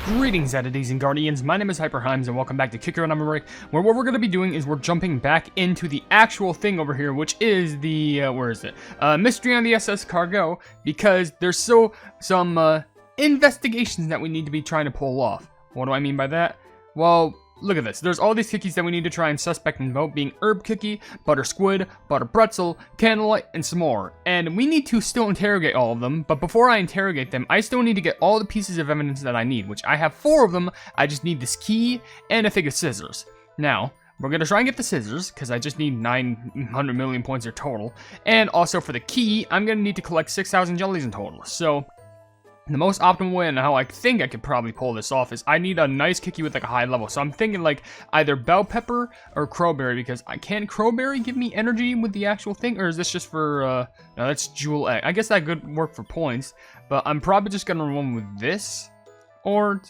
Greetings, entities and guardians. My name is HyperHimes, and welcome back to Kicker and OvenBreak, where what we're going to be doing is we're jumping back into the actual thing over here, which is the mystery on the SS Cargot, because there's some investigations that we need to be trying to pull off. What do I mean by that? Well, look at this. There's all these cookies that we need to try and suspect and vote, being herb cookie, butter squid, butter pretzel, candlelight, and some more. And we need to still interrogate all of them, but before I interrogate them, I still need to get all the pieces of evidence that I need, which I have 4 of them. I just need this key and a thing of scissors. Now, we're going to try and get the scissors, because I just need 900 million points here total. And also for the key, I'm going to need to collect 6,000 jellies in total. So the most optimal way and how I think I could probably pull this off is I need a nice cookie with like a high level. So I'm thinking like either bell pepper or crowberry, because can crowberry give me energy with the actual thing, or is this just for no, that's jewel egg. I guess that could work for points, but I'm probably just gonna run with this, or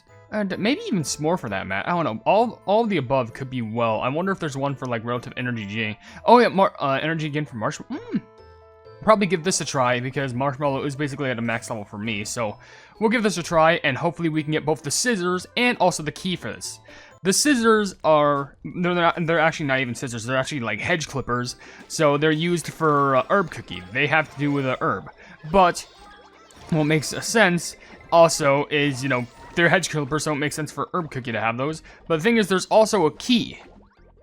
maybe even s'more for that, Matt. I don't know. All of the above could be well. I wonder if there's one for like relative energy gain. Oh yeah, energy gain for marshmallow. Probably give this a try, because marshmallow is basically at a max level for me, so we'll give this a try, and hopefully we can get both the scissors and also the key for this. The scissors are, they're actually not even scissors, they're actually like hedge clippers, so they're used for herb cookie. They have to do with a herb, but what makes sense also is, you know, they're hedge clippers, so it makes sense for herb cookie to have those. But the thing is, there's also a key.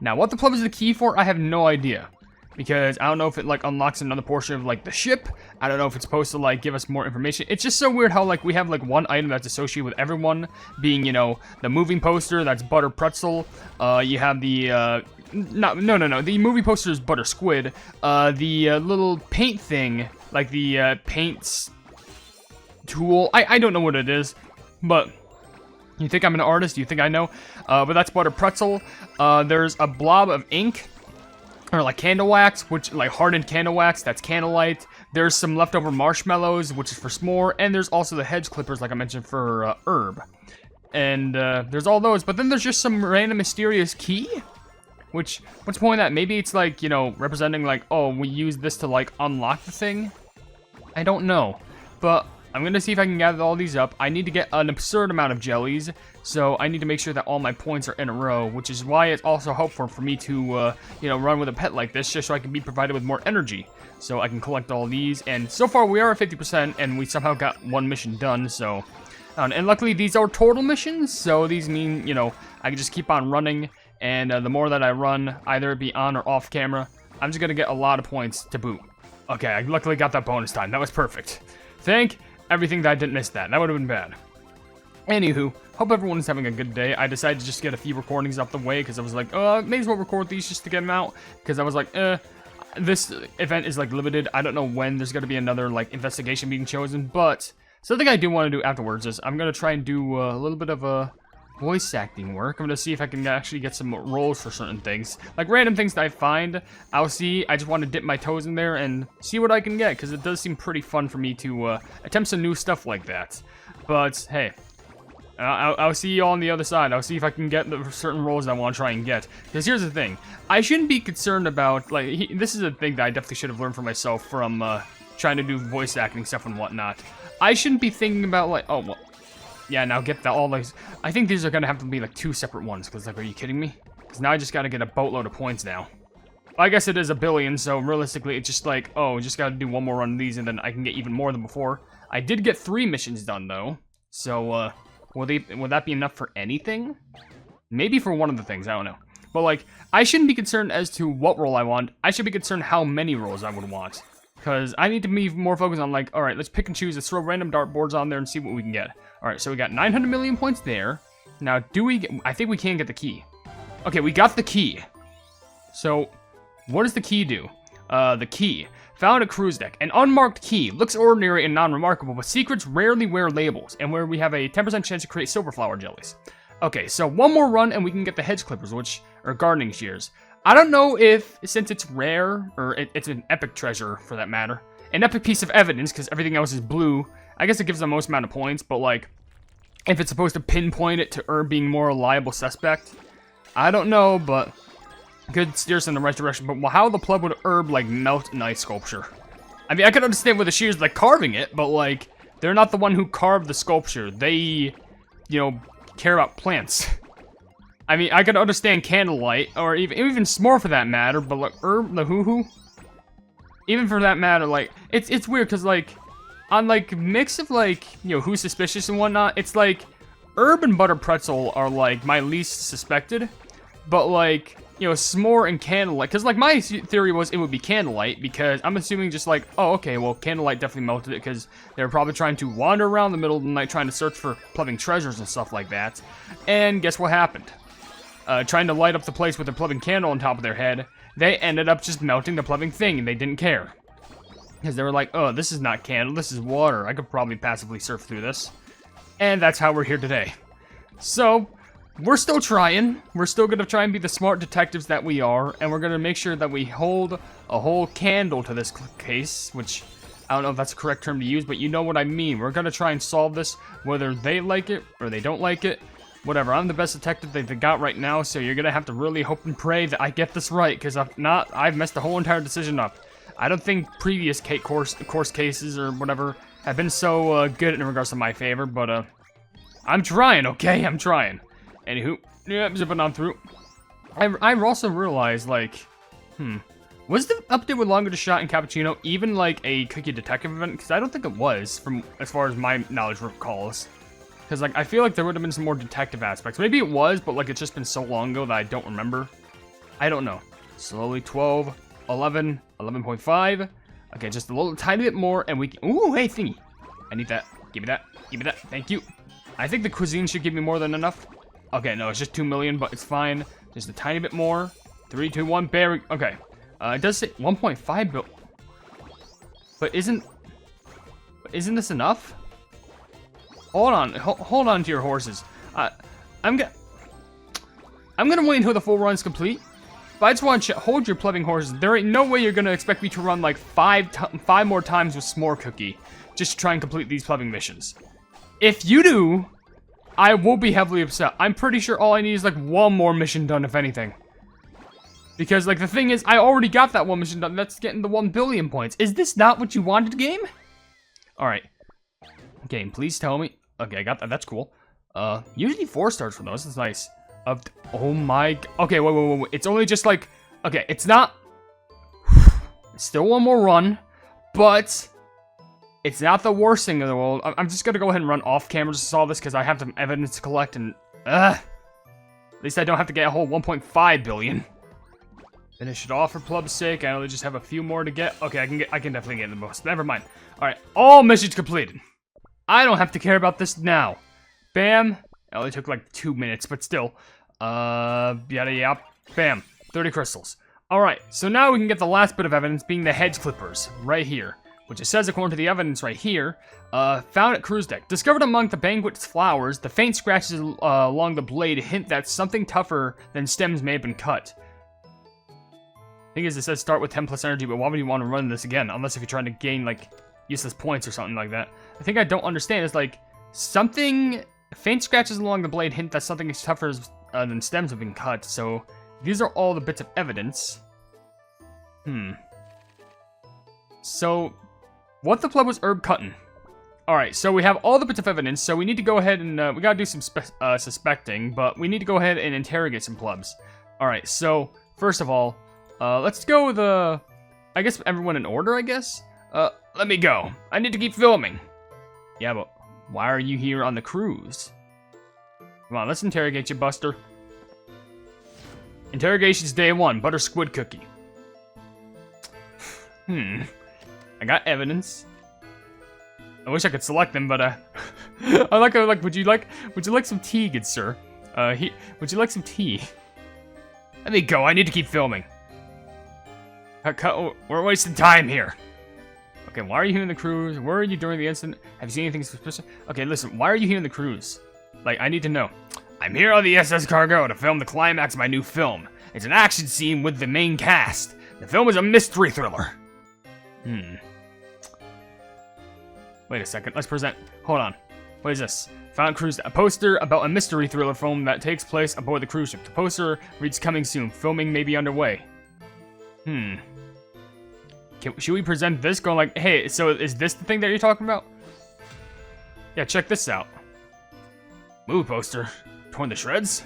Now, what the plug is the key for, I have no idea, because I don't know if it like unlocks another portion of like the ship. I don't know if it's supposed to like give us more information. It's just so weird how like we have like one item that's associated with everyone, being, you know, the moving poster, that's butter pretzel. You have the no, the movie poster is butter squid. The little paint thing, like the paints tool, I don't know what it is, but you think I'm an artist? You think I know? But that's butter pretzel. There's a blob of ink, or like candle wax, which like hardened candle wax, that's candlelight. There's some leftover marshmallows, which is for s'more, and there's also the hedge clippers, like I mentioned, for herb. And there's all those, but then there's just some random mysterious key, which, what's the point of that? Maybe it's like, you know, representing like, oh, we use this to like unlock the thing? I don't know, but I'm gonna see if I can gather all these up. I need to get an absurd amount of jellies, so I need to make sure that all my points are in a row, which is why it's also helpful for me to, you know, run with a pet like this, just so I can be provided with more energy, so I can collect all these. And so far, we are at 50%, and we somehow got one mission done, so. And luckily, these are total missions, so these mean, you know, I can just keep on running, and the more that I run, either it be on or off camera, I'm just gonna get a lot of points to boot. Okay, I luckily got that bonus time. That was perfect. Thank everything that I didn't miss that. That would have been bad. Anywho, hope everyone is having a good day. I decided to just get a few recordings out the way, because I was like, may as well record these just to get them out, because I was like, this event is like limited. I don't know when there's going to be another like investigation being chosen, but something I do want to do afterwards is I'm going to try and do a little bit of voice acting work. I'm going to see if I can actually get some roles for certain things. Like random things that I find, I'll see. I just want to dip my toes in there and see what I can get, because it does seem pretty fun for me to attempt some new stuff like that. But hey, I'll see you all on the other side. I'll see if I can get the certain roles I want to try and get. Because here's the thing. I shouldn't be concerned about, like, this is a thing that I definitely should have learned for myself from trying to do voice acting stuff and whatnot. I shouldn't be thinking about, like, oh, well, yeah, now get that all those. I think these are going to have to be like 2 separate ones, because like, are you kidding me? Because now I just got to get a boatload of points now. I guess it is a billion, so realistically it's just like, oh, just got to do one more run of these and then I can get even more than before. I did get 3 missions done though, so will that be enough for anything? Maybe for one of the things, I don't know. But like, I shouldn't be concerned as to what role I want. I should be concerned how many roles I would want. Because I need to be more focused on like, alright, let's pick and choose. Let's throw random dartboards on there and see what we can get. Alright, so we got 900 million points there. Now, do we get, I think we can get the key. Okay, we got the key. So, what does the key do? The key. Found a cruise deck. An unmarked key. Looks ordinary and non-remarkable, but secrets rarely wear labels. And where we have a 10% chance to create silver flower jellies. Okay, so one more run and we can get the hedge clippers, which are gardening shears. I don't know if, since it's rare, or it's an epic treasure for that matter, an epic piece of evidence, because everything else is blue, I guess it gives the most amount of points, but like, if it's supposed to pinpoint it to herb being more reliable suspect, I don't know, but could steer us in the right direction. But how the plug would herb like melt an ice sculpture? I mean, I could understand with the shears like carving it, but like, they're not the one who carved the sculpture. They, you know, care about plants. I mean, I could understand candlelight, or even s'more for that matter, but like herb, the hoo-hoo, even for that matter, like, it's weird, because, like, on, like, mix of, like, you know, who's suspicious and whatnot, it's like, herb and butter pretzel are, like, my least suspected, but, like, you know, s'more and candlelight, because, like, my theory was it would be candlelight, because I'm assuming just, like, oh, okay, well, candlelight definitely melted it, because they were probably trying to wander around the middle of the night trying to search for plumbing treasures and stuff like that, and guess what happened? Trying to light up the place with a plumbing candle on top of their head, they ended up just melting the plumbing thing, and they didn't care. Because they were like, oh, this is not candle, this is water, I could probably passively surf through this. And that's how we're here today. So, we're still trying. We're still going to try and be the smart detectives that we are, and we're going to make sure that we hold a whole candle to this case, which I don't know if that's the correct term to use, but you know what I mean. We're going to try and solve this, whether they like it or they don't like it. Whatever, I'm the best detective they've got right now, so you're going to have to really hope and pray that I get this right, because if not, I've messed the whole entire decision up. I don't think previous course cases or whatever have been so good in regards to my favor, but I'm trying, okay? I'm trying. Anywho, yep, zipping on through. I also realized, like, was the update with Longer to Shot and Cappuccino even like a cookie detective event? Because I don't think it was, from as far as my knowledge recalls. Because, like, I feel like there would have been some more detective aspects. Maybe it was, but, like, it's just been so long ago that I don't remember. I don't know. Slowly, 12, 11, 11.5. Okay, just a little tiny bit more, and we can... Ooh, hey, thingy. I need that. Give me that. Give me that. Thank you. I think the cuisine should give me more than enough. Okay, no, it's just 2 million, but it's fine. Just a tiny bit more. 3, 2, 1, berry. Okay. It does say 1.5 bill. But isn't this enough? Hold on. Hold on to your horses. I'm gonna wait until the full run's complete. But I just want to hold your plumbing horses. There ain't no way you're gonna expect me to run like five more times with S'more Cookie just to try and complete these plumbing missions. If you do, I will be heavily upset. I'm pretty sure all I need is like one more mission done, if anything. Because like the thing is, I already got that one mission done. That's getting the 1 billion points. Is this not what you wanted, game? All right, game, please tell me. Okay, I got that. That's cool. Usually 4 stars for those. That's nice. Oh my. Okay, wait. It's only just like. Okay, it's not. Still one more run, but it's not the worst thing in the world. I'm just gonna go ahead and run off camera to solve this because I have some evidence to collect and. At least I don't have to get a whole 1.5 billion. Finish it off for Plub's sake. I only just have a few more to get. Okay, I can definitely get the most. Never mind. All right, all missions completed. I don't have to care about this now. Bam. It only took like 2 minutes, but still. Yada yap. Bam. 30 crystals. Alright, so now we can get the last bit of evidence being the hedge clippers, right here. Which it says, according to the evidence right here, found at cruise deck. Discovered among the banquet's flowers, the faint scratches along the blade hint that something tougher than stems may have been cut. Thing is, it says start with 10 plus energy, but why would you want to run this again? Unless if you're trying to gain, like, useless points or something like that. The thing I don't understand is, like, something... Faint scratches along the blade hint that something is tougher than stems have been cut, so... These are all the bits of evidence. So... What the pleb was herb cutting? Alright, so we have all the bits of evidence, so we need to go ahead and... we gotta do some suspecting, but we need to go ahead and interrogate some plebs. Alright, so... First of all, let's go with I guess everyone in order, I guess? Let me go. I need to keep filming. Yeah, but why are you here on the cruise? Come on, let's interrogate you, Buster. Interrogation's day 1, butter squid cookie. I got evidence. I wish I could select them, but I like would you like some tea, good sir? Would you like some tea? Let me go. I need to keep filming. We're wasting time here. Okay, why are you here on the cruise? Where are you during the incident? Have you seen anything suspicious? Okay, listen, why are you here on the cruise? Like, I need to know. I'm here on the SS Cargot to film the climax of my new film. It's an action scene with the main cast. The film is a mystery thriller. Wait a second, let's present. Hold on. What is this? Found cruise, a poster about a mystery thriller film that takes place aboard the cruise ship. The poster reads coming soon. Filming may be underway. Should we present this going like, hey, so is this the thing that you're talking about? Yeah, check this out. Move, poster. Torn to shreds?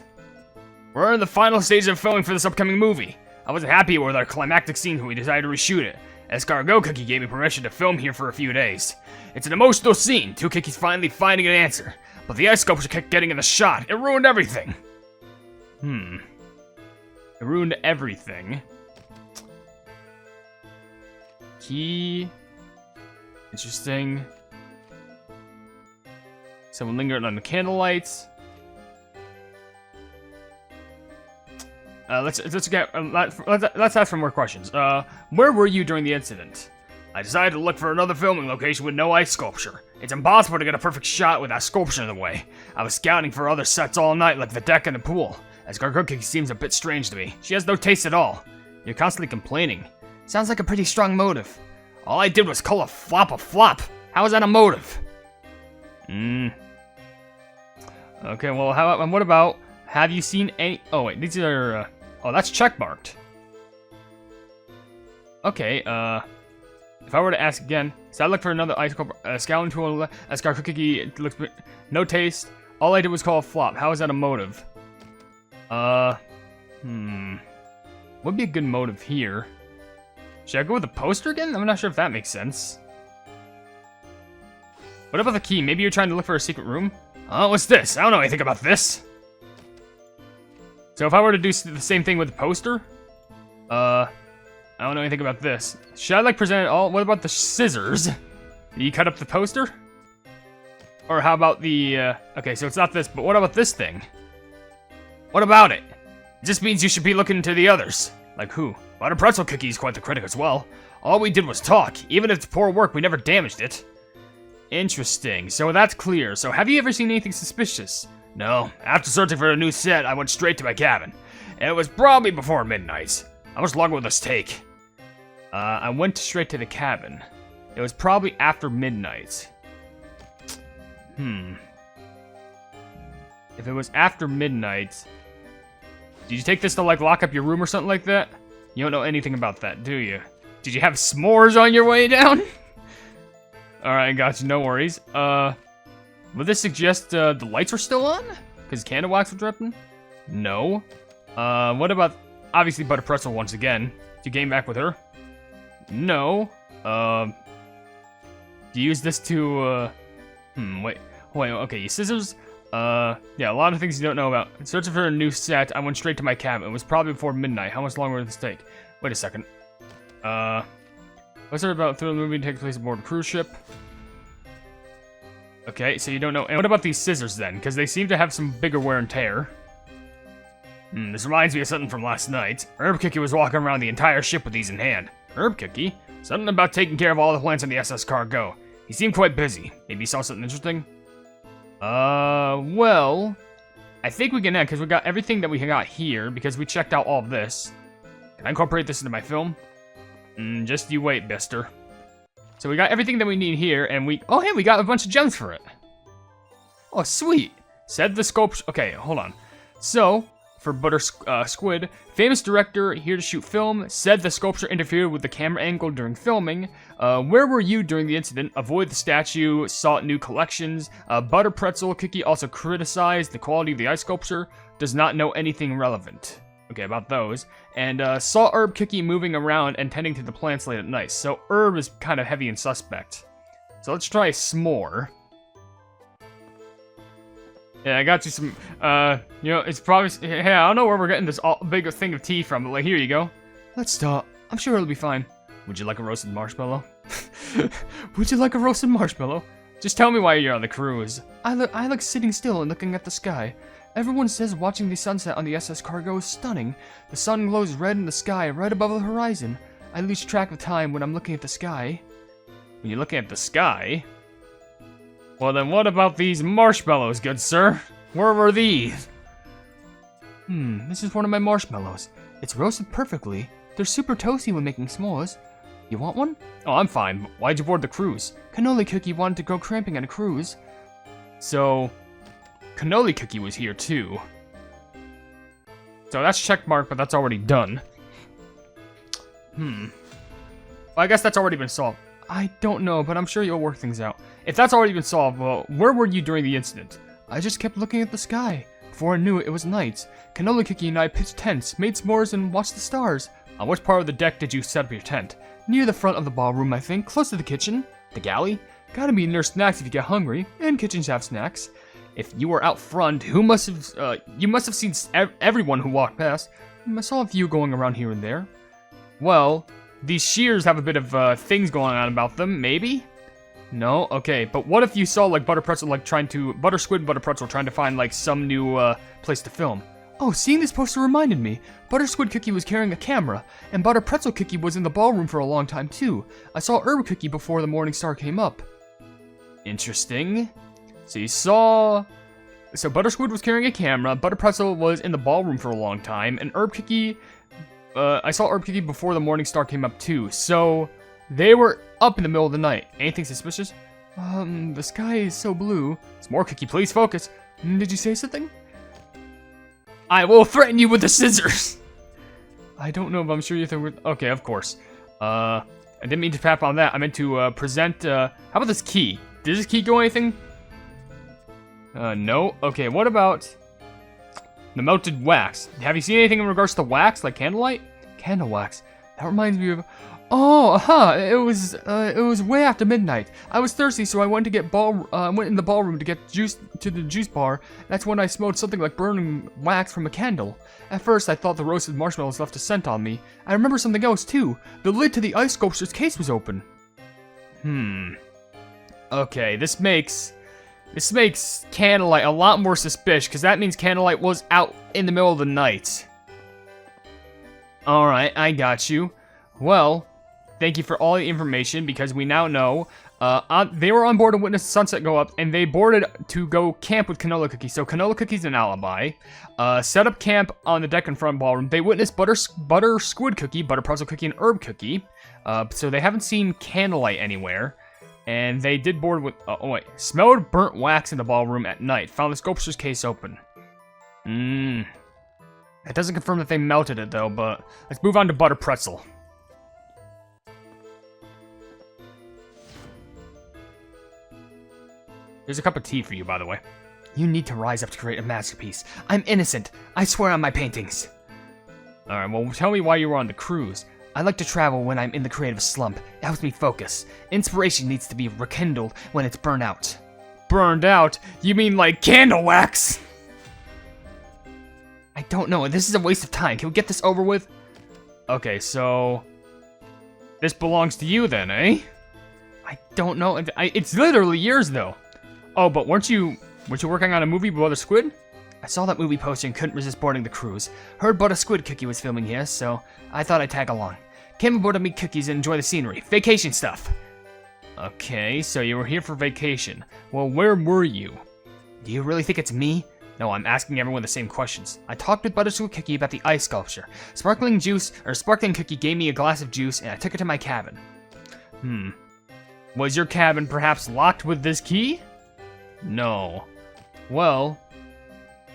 We're in the final stage of filming for this upcoming movie. I wasn't happy with our climactic scene, so we decided to reshoot it. Escargot Cookie gave me permission to film here for a few days. It's an emotional scene, two cookies finally finding an answer. But the ice sculpture kept getting in the shot. It ruined everything. It ruined everything. Key. Interesting. Someone lingered on the candlelights. Let's ask for more questions. Where were you during the incident? I decided to look for another filming location with no ice sculpture. It's impossible to get a perfect shot with that sculpture in the way. I was scouting for other sets all night, like the deck and the pool. Escargot Cookie seems a bit strange to me. She has no taste at all. You're constantly complaining. Sounds like a pretty strong motive. All I did was call a flop a flop. How is that a motive? Okay, well, what about, have you seen any... Oh, wait, these are... oh, that's checkmarked. Okay, if I were to ask again, so I look for another ice scouting tool, Escargot Cookie, it looks... No taste. All I did was call a flop. How is that a motive? Would be a good motive here. Should I go with the poster again? I'm not sure if that makes sense. What about the key? Maybe you're trying to look for a secret room? Oh, what's this? I don't know anything about this. So if I were to do the same thing with the poster? I don't know anything about this. Should I, like, present it all? What about the scissors? Did you cut up the poster? Or how about the, okay, so it's not this, but what about this thing? What about it? It just means you should be looking to the others. Like who? Butter Pretzel Cookie is quite the critic as well. All we did was talk. Even if it's poor work, we never damaged it. Interesting. So that's clear. So have you ever seen anything suspicious? No. After searching for a new set, I went straight to my cabin. And it was probably before midnight. How much longer will this take? I went straight to the cabin. It was probably after midnight. If it was after midnight... Did you take this to, like, lock up your room or something like that? You don't know anything about that, do you? Did you have s'mores on your way down? Alright, gotcha, no worries. Would this suggest the lights are still on? Because candle wax was dripping? No. What about, obviously, Butter Pretzel once again? Did you game back with her? No. Do you use this to, wait, okay, you scissors? Yeah, a lot of things you don't know about. Searching for a new set, I went straight to my cabin. It was probably before midnight. How much longer would this take? Wait a second. What's there about the movie takes place aboard a cruise ship? Okay, so you don't know. And what about these scissors then? Because they seem to have some bigger wear and tear. This reminds me of something from last night. Herb Cookie was walking around the entire ship with these in hand. Herb Cookie? Something about taking care of all the plants on the SS Cargot. He seemed quite busy. Maybe he saw something interesting? Well, I think we can end, because we got everything that we got here, because we checked out all of this. Can I incorporate this into my film? Just you wait, Bister. So we got everything that we need here, and oh, hey, we got a bunch of gems for it. Oh, sweet. Said the sculpture. Okay, hold on. So, for Butter Squid, famous director here to shoot film, said the sculpture interfered with the camera angle during filming. Where were you during the incident? Avoid the statue, sought new collections. Butter Pretzel Cookie also criticized the quality of the ice sculpture, does not know anything relevant. Okay, about those. And saw Herb Cookie moving around and tending to the plants late at night. So Herb is kind of heavy and suspect. So let's try s'more. Yeah, I got you some, you know, it's probably, hey, I don't know where we're getting this big thing of tea from, but like, here you go. Let's start. I'm sure it'll be fine. Would you like a roasted marshmallow? Would you like a roasted marshmallow? Just tell me why you're on the cruise. I like sitting still and looking at the sky. Everyone says watching the sunset on the SS Cargo is stunning. The sun glows red in the sky right above the horizon. I lose track of time when I'm looking at the sky. When you're looking at the sky? Well then what about these marshmallows, good sir? Where were these? This is one of my marshmallows. It's roasted perfectly. They're super toasty when making s'mores. You want one? Oh, I'm fine. Why'd you board the cruise? Cannoli Cookie wanted to go cramping on a cruise. So, Cannoli Cookie was here too. So that's checkmark, but that's already done. Well, I guess that's already been solved. I don't know, but I'm sure you'll work things out. If that's already been solved, well, where were you during the incident? I just kept looking at the sky. Before I knew it, it was night. Canola Cookie and I pitched tents, made s'mores, and watched the stars. On which part of the deck did you set up your tent? Near the front of the ballroom, I think, close to the kitchen. The galley? Gotta be near snacks if you get hungry, and kitchens have snacks. If you were out front, you must have seen everyone who walked past. I saw a few going around here and there. Well, these shears have a bit of things going on about them, maybe? No? Okay, but what if you saw like Butter Pretzel Butter Squid and Butter Pretzel trying to find like some new place to film? Oh, seeing this poster reminded me. Butter Squid Cookie was carrying a camera, and Butter Pretzel Cookie was in the ballroom for a long time too. I saw Herb Cookie before the morning star came up. Interesting. So Butter Squid was carrying a camera, Butter Pretzel was in the ballroom for a long time, and Herb Cookie, I saw Herb Cookie before the morning star came up too. So they were up in the middle of the night. Anything suspicious? The sky is so blue. It's more Cookie, please focus. Did you say something? I will threaten you with the scissors. I don't know if I'm sure you think we're... Okay, of course. I didn't mean to tap on that. I meant to present... How about this key? Did this key go anything? No. Okay, what about the melted wax? Have you seen anything in regards to wax, like candlelight? Candle wax. That reminds me of... Oh, it was way after midnight. I was thirsty, so I went in the ballroom to get juice to the juice bar. That's when I smelled something like burning wax from a candle. At first, I thought the roasted marshmallows left a scent on me. I remember something else too. The lid to the ice sculpture's case was open. Okay, this makes Candlelight a lot more suspicious, because that means Candlelight was out in the middle of the night. Alright, I got you. Well, thank you for all the information, because we now know they were on board to witness the sunset go up, and they boarded to go camp with Canola Cookie. So Canola Cookie's an alibi. Set up camp on the deck in front ballroom. They witnessed Butter Squid Cookie, Butter Pretzel Cookie, and Herb Cookie. So they haven't seen Candlelight anywhere. And they did board with... smelled burnt wax in the ballroom at night. Found the sculpture's case open. That doesn't confirm that they melted it, though, but... Let's move on to Butter Pretzel. Here's a cup of tea for you, by the way. You need to rise up to create a masterpiece. I'm innocent. I swear on my paintings. Alright, well, tell me why you were on the cruise. I like to travel when I'm in the creative slump. It helps me focus. Inspiration needs to be rekindled when it's burned out. Burned out? You mean like candle wax? I don't know. This is a waste of time. Can we get this over with? Okay, so... This belongs to you then, eh? I don't know. It's literally yours, though. Oh, but weren't you working on a movie with Butter Squid? I saw that movie poster and couldn't resist boarding the cruise. Heard Butter Squid Cookie was filming here, so I thought I'd tag along. Came aboard to meet Cookies and enjoy the scenery. Vacation stuff. Okay, so you were here for vacation. Well, where were you? Do you really think it's me? No, I'm asking everyone the same questions. I talked with Butter Squid Cookie about the ice sculpture. Sparkling Cookie gave me a glass of juice and I took it to my cabin. Was your cabin perhaps locked with this key? No. Well,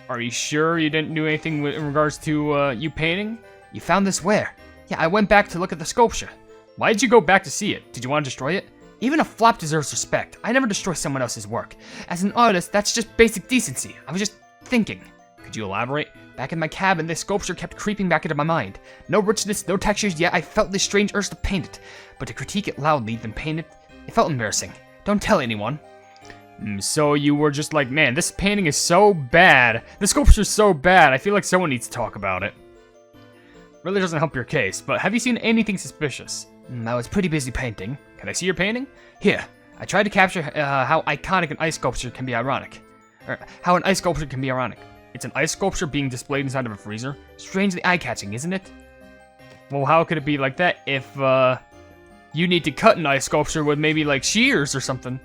are you sure you didn't do anything in regards to you painting? You found this where? Yeah, I went back to look at the sculpture. Why did you go back to see it? Did you want to destroy it? Even a flop deserves respect. I never destroy someone else's work. As an artist, that's just basic decency. I was just thinking. Could you elaborate? Back in my cabin, this sculpture kept creeping back into my mind. No richness, no textures, yet I felt this strange urge to paint it. But to critique it loudly, then paint it felt embarrassing. Don't tell anyone. So you were just like, man, this painting is so bad. This sculpture is so bad. I feel like someone needs to talk about it. Really doesn't help your case, but have you seen anything suspicious? I was pretty busy painting. Can I see your painting? Here. I tried to capture how iconic an ice sculpture can be ironic. Or how an ice sculpture can be ironic. It's an ice sculpture being displayed inside of a freezer. Strangely eye-catching, isn't it? Well, how could it be like that if you need to cut an ice sculpture with maybe like shears or something?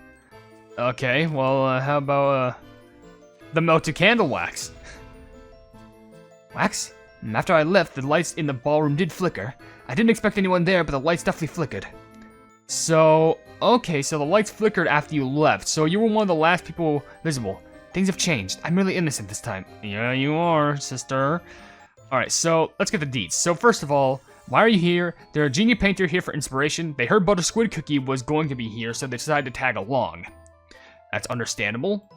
Okay, well, how about the melted candle wax? Wax? After I left, the lights in the ballroom did flicker. I didn't expect anyone there, but the lights definitely flickered. So, okay, so the lights flickered after you left, so you were one of the last people visible. Things have changed. I'm really innocent this time. Yeah, you are, sister. Alright, so let's get the deets. So first of all, why are you here? They're a genius painter here for inspiration. They heard Butter Squid Cookie was going to be here, so they decided to tag along. That's understandable.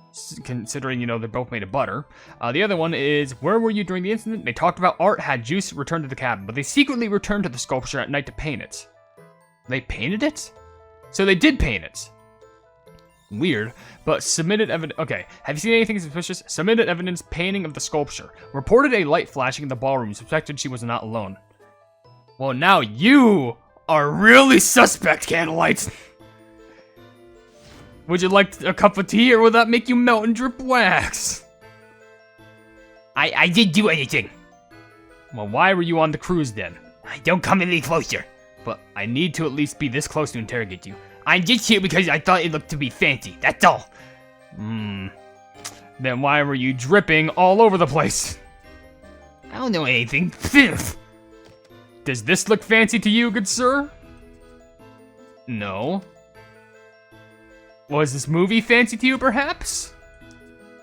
considering, they're both made of butter. The other one is, where were you during the incident? They talked about Art had Juice returned to the cabin, but they secretly returned to the sculpture at night to paint it. They painted it? So they did paint it. Weird, but submitted evidence. Okay, have you seen anything suspicious? Submitted evidence painting of the sculpture. Reported a light flashing in the ballroom. Suspected she was not alone. Well, now you are really suspect, Candlelight. Would you like a cup of tea, or will that make you melt and drip wax? I didn't do anything. Well, why were you on the cruise then? Don't come any closer. But I need to at least be this close to interrogate you. I'm just here because I thought it looked to be fancy, that's all. Then why were you dripping all over the place? I don't know anything. Does this look fancy to you, good sir? No. Was this movie fancy to you, perhaps?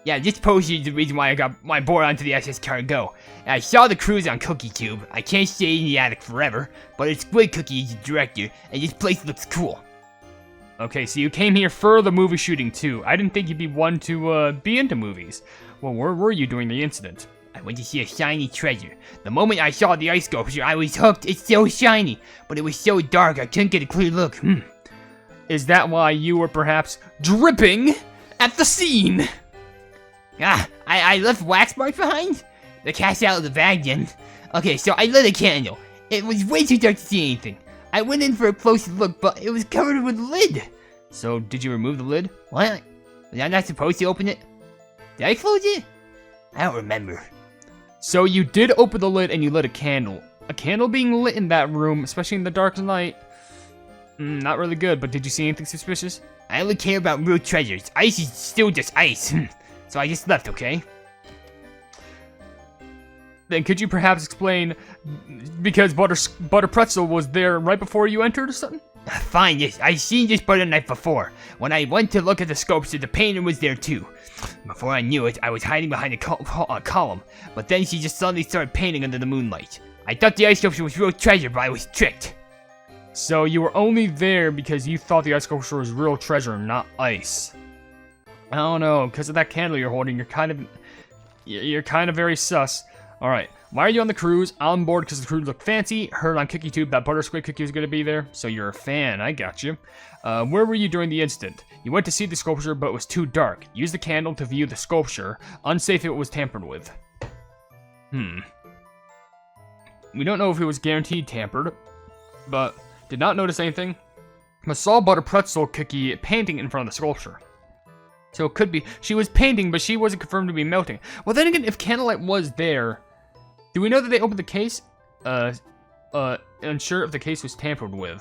Yeah, this poster is the reason why I got my board onto the SS Cargot. I saw the cruise on CookieTube. I can't stay in the attic forever, but it's Squid Cookie is the director, and this place looks cool. Okay, so you came here for the movie shooting too. I didn't think you'd be one to be into movies. Well, where were you during the incident? I went to see a shiny treasure. The moment I saw the ice sculpture, I was hooked. It's so shiny, but it was so dark I couldn't get a clear look. Is that why you were perhaps dripping at the scene? I left wax marks behind? The cat's out of the bag then. Okay, so I lit a candle. It was way too dark to see anything. I went in for a closer look, but it was covered with a lid. So, did you remove the lid? What? Was I not supposed to open it? Did I close it? I don't remember. So you did open the lid and you lit a candle. A candle being lit in that room, especially in the dark night, not really good, but did you see anything suspicious? I only care about real treasures. Ice is still just ice. So I just left, okay? Then could you perhaps explain, because Butter Pretzel was there right before you entered or something? Fine, yes, I seen this butter knife before. When I went to look at the sculpture, the painter was there too. Before I knew it, I was hiding behind a column, but then she just suddenly started painting under the moonlight. I thought the ice sculpture was real treasure, but I was tricked. So you were only there because you thought the ice sculpture was real treasure, not ice. I don't know, because of that candle you're holding, you're kind of very sus. Alright, why are you on the cruise? On board because the cruise looked fancy. Heard on CookieTube that Butter Squid Cookie was going to be there, so you're a fan, I got you. Where were you during the incident? You went to see the sculpture, but it was too dark. Use the candle to view the sculpture. Unsafe if it was tampered with. We don't know if it was guaranteed tampered, but did not notice anything. But saw Butter Pretzel Cookie painting in front of the sculpture. So it could be, she was painting, but she wasn't confirmed to be melting. Well, then again, if Candlelight was there, do we know that they opened the case? Unsure if the case was tampered with.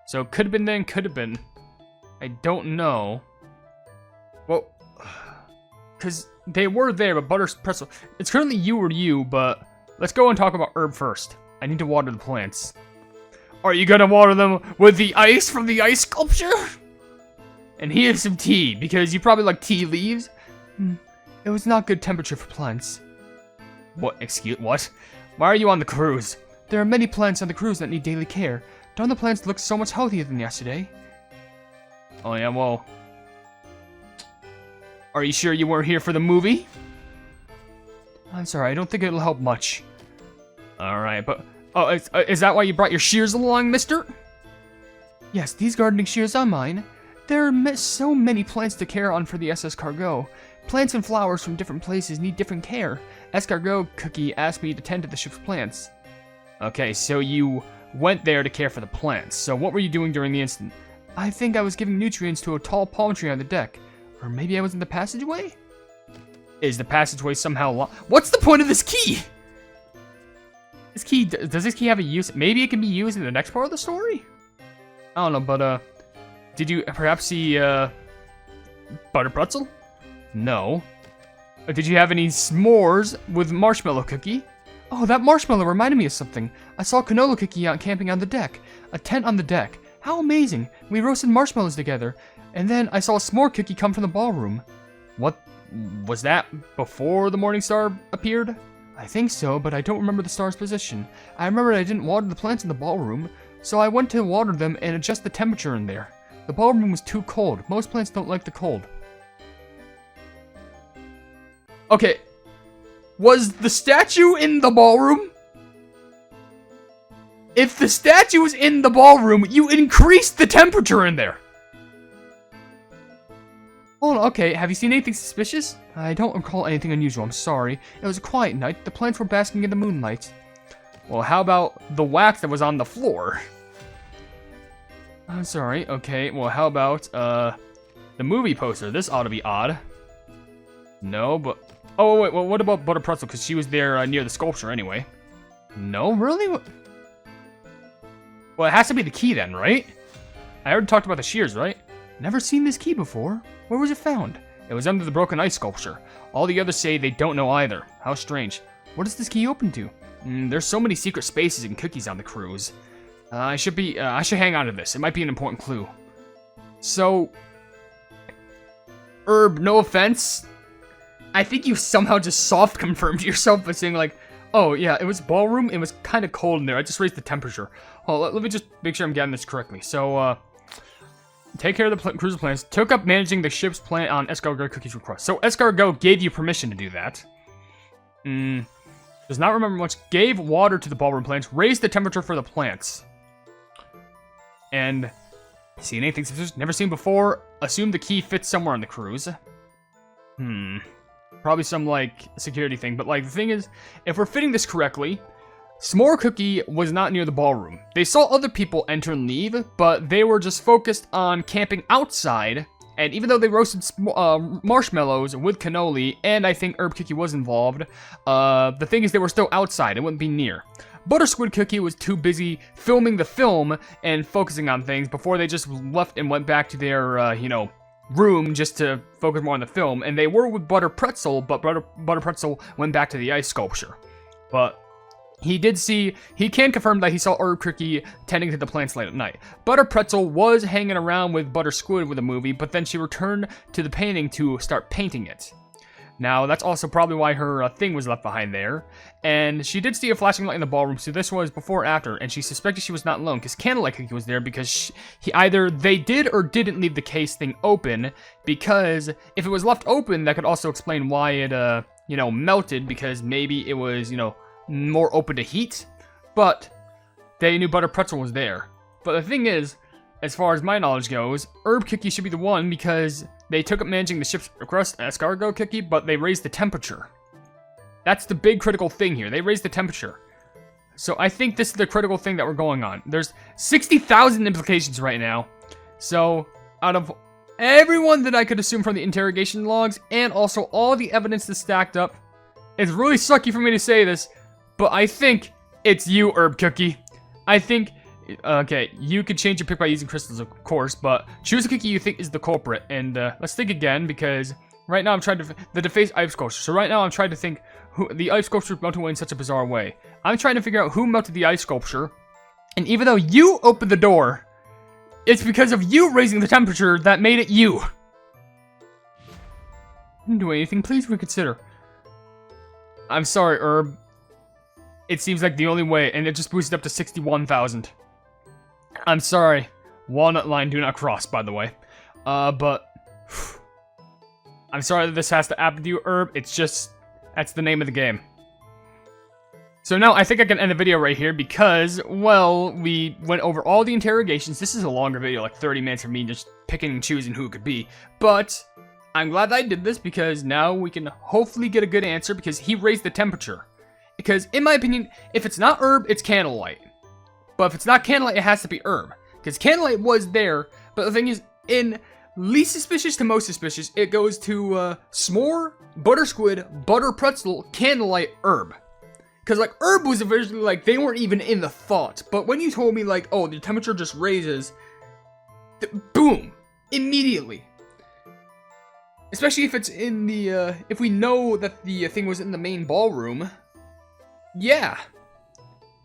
So it could have been then, could have been. I don't know. Well, because they were there, but Butter Pretzel, it's currently you or you, but let's go and talk about Herb first. I need to water the plants. Are you gonna water them with the ice from the ice sculpture? And here's some tea, because you probably like tea leaves. It was not good temperature for plants. What? Excuse what? Why are you on the cruise? There are many plants on the cruise that need daily care. Don't the plants look so much healthier than yesterday? Oh yeah, well... Are you sure you weren't here for the movie? I'm sorry, I don't think it'll help much. Alright, but... Oh, is that why you brought your shears along, mister? Yes, these gardening shears are mine. There are so many plants to care on for the SS Cargot. Plants and flowers from different places need different care. Escargot Cookie asked me to tend to the ship's plants. Okay, so you went there to care for the plants. So what were you doing during the incident? I think I was giving nutrients to a tall palm tree on the deck. Or maybe I was in the passageway? Is the passageway somehow locked? What's the point of this key? This key, does this key have a use? Maybe it can be used in the next part of the story? I don't know, but did you perhaps see, Butter Pretzel? No. Did you have any s'mores with Marshmallow Cookie? Oh, that marshmallow reminded me of something. I saw Canola Cookie out camping on the deck. A tent on the deck. How amazing. We roasted marshmallows together. And then I saw a s'more cookie come from the ballroom. What? Was that before the Morning Star appeared? I think so, but I don't remember the star's position. I remember I didn't water the plants in the ballroom, so I went to water them and adjust the temperature in there. The ballroom was too cold. Most plants don't like the cold. Okay. Was the statue in the ballroom? If the statue was in the ballroom, you increased the temperature in there. Hold on, okay, have you seen anything suspicious? I don't recall anything unusual, I'm sorry. It was a quiet night, the plants were basking in the moonlight. Well, how about the wax that was on the floor? I'm sorry, okay, well, how about, the movie poster? This ought to be odd. No, but... Oh, wait, well, what about Butter Pretzel? Because she was there near the sculpture anyway. No, really? Well, it has to be the key then, right? I already talked about the shears, right? Never seen this key before. Where was it found? It was under the broken ice sculpture. All the others say they don't know either. How strange. What is this key open to? There's so many secret spaces and cookies on the cruise. I should hang on to this. It might be an important clue. So, Herb, no offense. I think you somehow just soft confirmed yourself by saying like, oh yeah, it was ballroom. It was kind of cold in there. I just raised the temperature. Oh, let me just make sure I'm getting this correctly. So, take care of the cruiser plans. Took up managing the ship's plant on Escargot Cookie's request. So Escargot gave you permission to do that. Does not remember much. Gave water to the ballroom plants. Raised the temperature for the plants. And seen anything suspicious? Never seen before. Assume the key fits somewhere on the cruise. Probably some, like, security thing. But, like, the thing is, if we're fitting this correctly, S'more Cookie was not near the ballroom. They saw other people enter and leave, but they were just focused on camping outside. And even though they roasted marshmallows with cannoli, and I think Herb Cookie was involved, the thing is they were still outside. It wouldn't be near. Butter Squid Cookie was too busy filming the film and focusing on things before they just left and went back to their, room just to focus more on the film. And they were with Butter Pretzel, but Butter Pretzel went back to the ice sculpture. But he can confirm that he saw Herb Cookie tending to the plants late at night. Butter Pretzel was hanging around with Butter Squid with the movie, but then she returned to the painting to start painting it. Now, that's also probably why her thing was left behind there. And she did see a flashing light in the ballroom, so this was before or after, and she suspected she was not alone, because Candlelight Cookie was there because either they did or didn't leave the case thing open, because if it was left open, that could also explain why it, melted, because maybe it was, more open to heat, but they knew Butter Pretzel was there. But the thing is, as far as my knowledge goes, Herb Cookie should be the one because they took up managing the ship's request Escargot Cookie, but they raised the temperature. That's the big critical thing here. They raised the temperature. So I think this is the critical thing that we're going on. There's 60,000 implications right now. So out of everyone that I could assume from the interrogation logs and also all the evidence that's stacked up, it's really sucky for me to say this, but I think it's you, Herb Cookie. I think, okay, you could change your pick by using crystals, of course, but choose a cookie you think is the culprit. And let's think again, because right now I'm trying to, the defaced ice sculpture. So right now I'm trying to think who, the ice sculpture melted away in such a bizarre way. I'm trying to figure out who melted the ice sculpture. And even though you opened the door, it's because of you raising the temperature that made it you. Didn't do anything, please reconsider. I'm sorry, Herb. It seems like the only way, and it just boosted up to 61,000. I'm sorry. Walnut line do not cross, by the way. But I'm sorry that this has to happen to you, Herb. It's just, that's the name of the game. So now I think I can end the video right here because, well, we went over all the interrogations. This is a longer video, like 30 minutes of me just picking and choosing who it could be. But I'm glad that I did this because now we can hopefully get a good answer because he raised the temperature. Because, in my opinion, if it's not Herb, it's Candlelight. But if it's not Candlelight, it has to be Herb. Because Candlelight was there, but the thing is, in least suspicious to most suspicious, it goes to S'more, Butter Squid, Butter Pretzel, Candlelight, Herb. Because, like, Herb was originally, like, they weren't even in the thought. But when you told me, like, oh, the temperature just raises, boom, immediately. Especially if it's in the, if we know that the thing was in the main ballroom. Yeah.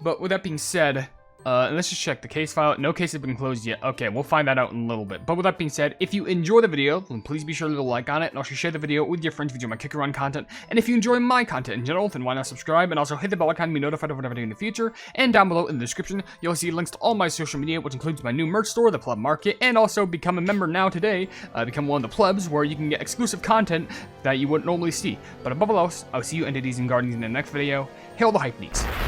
But with that being said, And let's just check the case file. No case has been closed yet. Okay, we'll find that out in a little bit. But with that being said, if you enjoy the video, then please be sure to leave a like on it, and also share the video with your friends if you enjoy my Kicker Run content. And if you enjoy my content in general, then why not subscribe, and also hit the bell icon to be notified of whatever I do in the future. And down below in the description, you'll see links to all my social media, which includes my new merch store, the Pleb Market, and also become a member now today. Become one of the plebs, where you can get exclusive content that you wouldn't normally see. But above all else, I'll see you entities and guardians in the next video. Hail the Hypenese.